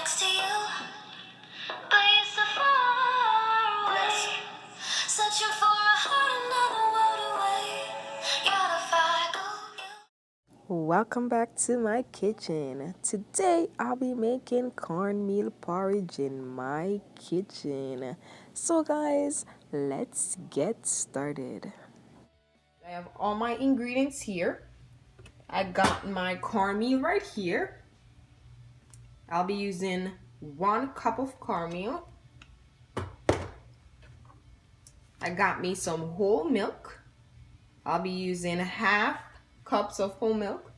next to you, but you're so far away. Searching for a heart another world away. You're the fire go. Welcome back to my kitchen. Today I'll be making cornmeal porridge in my kitchen. So guys, let's get started. I have all my ingredients here. I got my cornmeal right here. I'll be using 1 cup of cornmeal. I got me some whole milk. I'll be using 1/2 cups of whole milk.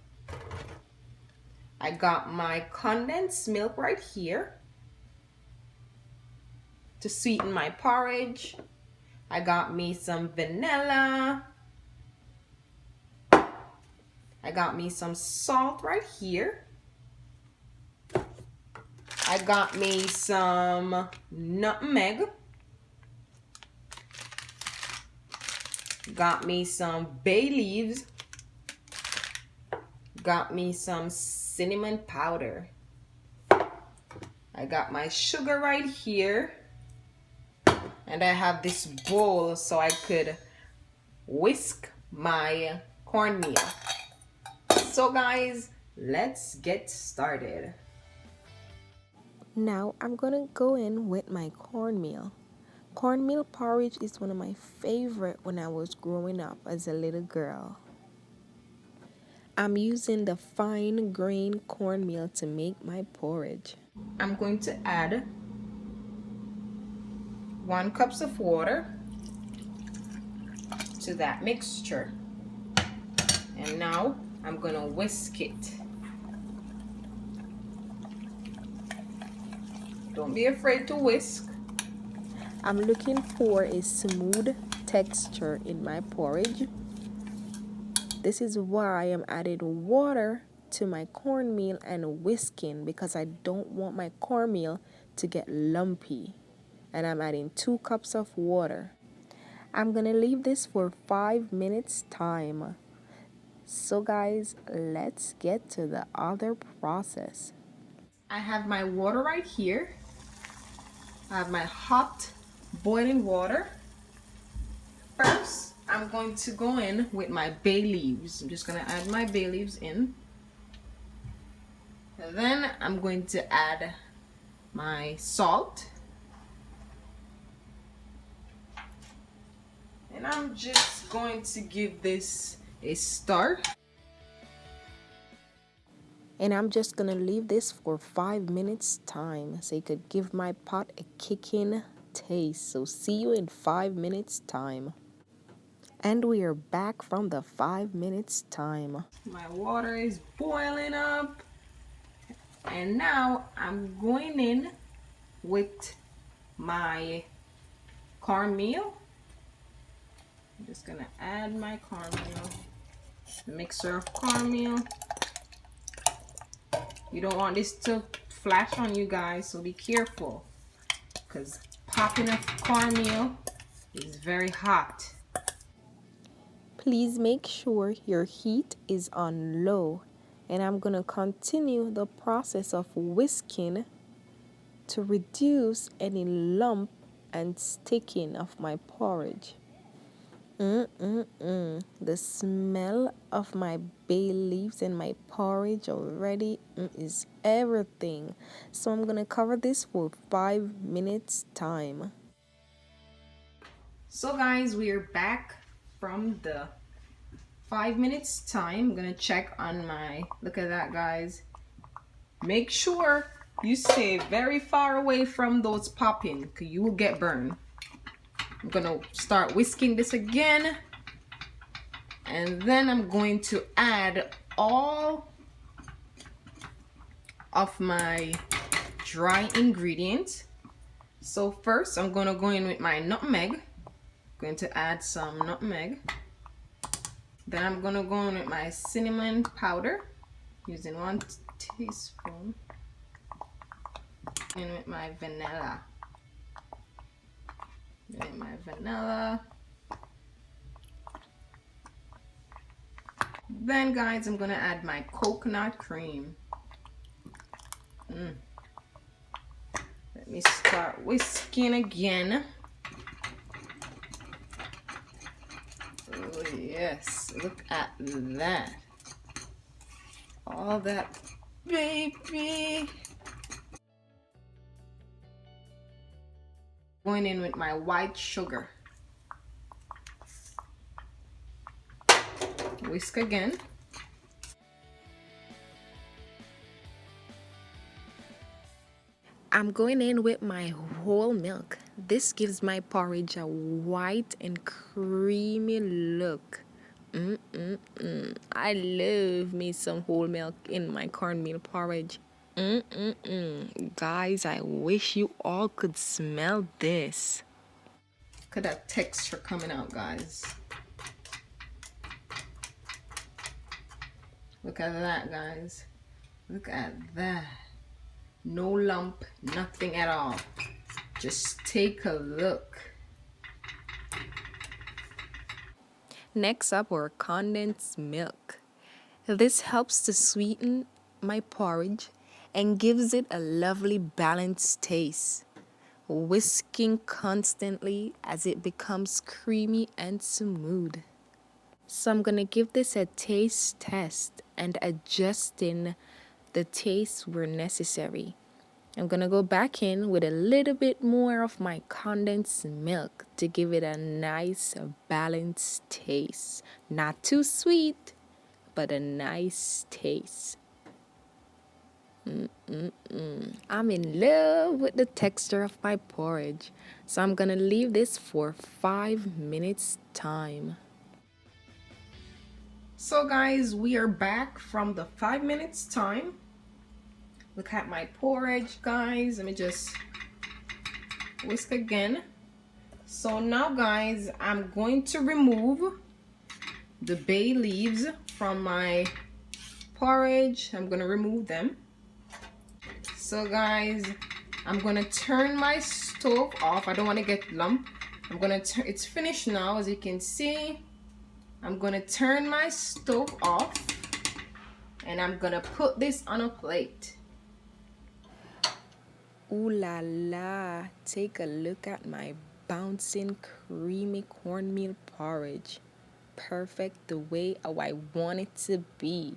I got my condensed milk right here to sweeten my porridge. I got me some vanilla. I got me some salt right here. I got me some nutmeg. Got me some bay leaves. Got me some cinnamon powder. I got my sugar right here. And I have this bowl so I could whisk my cornmeal. So guys, let's get started. Now I'm gonna go in with my cornmeal. Cornmeal porridge is one of my favorite when I was growing up as a little girl. I'm using the fine grain cornmeal to make my porridge. I'm going to add 1 cup of water to that mixture. And now I'm going to whisk it. Don't be afraid to whisk. I'm looking for a smooth texture in my porridge. This is why I'm adding water to my cornmeal and whisking, because I don't want my cornmeal to get lumpy. And I'm adding 2 cups of water. I'm gonna leave this for 5 minutes time. So guys, let's get to the other process. I have my water right here. I have my hot boiling water. First, I'm going to go in with my bay leaves. I'm just going to add my bay leaves in. And then I'm going to add my salt. And I'm just going to give this a stir. And I'm just going to leave this for 5 minutes time so it could give my pot a kicking taste. So see you in 5 minutes time. And we are back from the 5 minutes time. My water is boiling up. And now I'm going in with my cornmeal. I'm just gonna add my cornmeal. A mixture of cornmeal. You don't want this to flash on you guys, so be careful. Because popping of cornmeal is very hot. Please make sure your heat is on low, and I'm going to continue the process of whisking to reduce any lump and sticking of my porridge. The smell of my bay leaves and my porridge already is everything. So I'm going to cover this for 5 minutes time. So guys, we are back from the 5 minutes time. I'm gonna check on my, look at that guys. Make sure you stay very far away from those popping, because you will get burned. I'm gonna start whisking this again, and then I'm going to add all of my dry ingredients. So first I'm gonna go in with my nutmeg. Going to add some nutmeg. Then I'm gonna go in with my cinnamon powder, using 1 teaspoon. In with my vanilla. And my vanilla. Then guys, I'm gonna add my coconut cream. start whisking again. Oh yes, look at that. All that baby. Going in with my white sugar. Whisk again. I'm going in with my whole milk. This gives my porridge a white and creamy look. I love me some whole milk in my cornmeal porridge. Guys, I wish you all could smell this. Look at that texture coming out, guys. Look at that, guys. Look at that. No lump, nothing at all. Just take a look. Next up, our condensed milk. This helps to sweeten my porridge and gives it a lovely balanced taste. Whisking constantly as it becomes creamy and smooth. So I'm gonna give this a taste test and adjusting the taste where necessary. I'm gonna go back in with a little bit more of my condensed milk to give it a nice balanced taste. Not too sweet, but a nice taste. I'm in love with the texture of my porridge, so I'm gonna leave this for 5 minutes time. So guys, we are back from the 5 minutes time. Look at my porridge, guys. Let me just whisk again. So now guys, I'm going to remove the bay leaves from my porridge. I'm gonna remove them. So guys, I'm gonna turn my stove off. I don't want to get lump. I'm gonna turn, it's finished now, as you can see. I'm gonna turn my stove off and I'm gonna put this on a plate. Ooh la la, take a look at my bouncing creamy cornmeal porridge. Perfect the way I want it to be.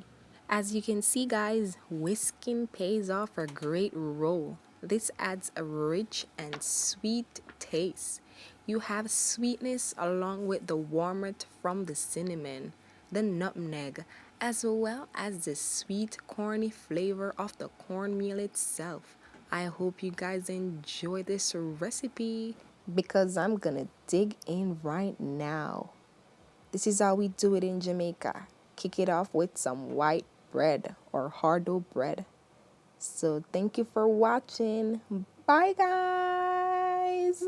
As you can see guys, whisking pays off a great role. This adds a rich and sweet taste. You have sweetness along with the warmth from the cinnamon, the nutmeg, as well as the sweet corny flavor of the cornmeal itself. I hope you guys enjoy this recipe because I'm gonna dig in right now. This is how we do it in Jamaica. Kick it off with some white bread or hardo bread. So thank you for watching. Bye guys.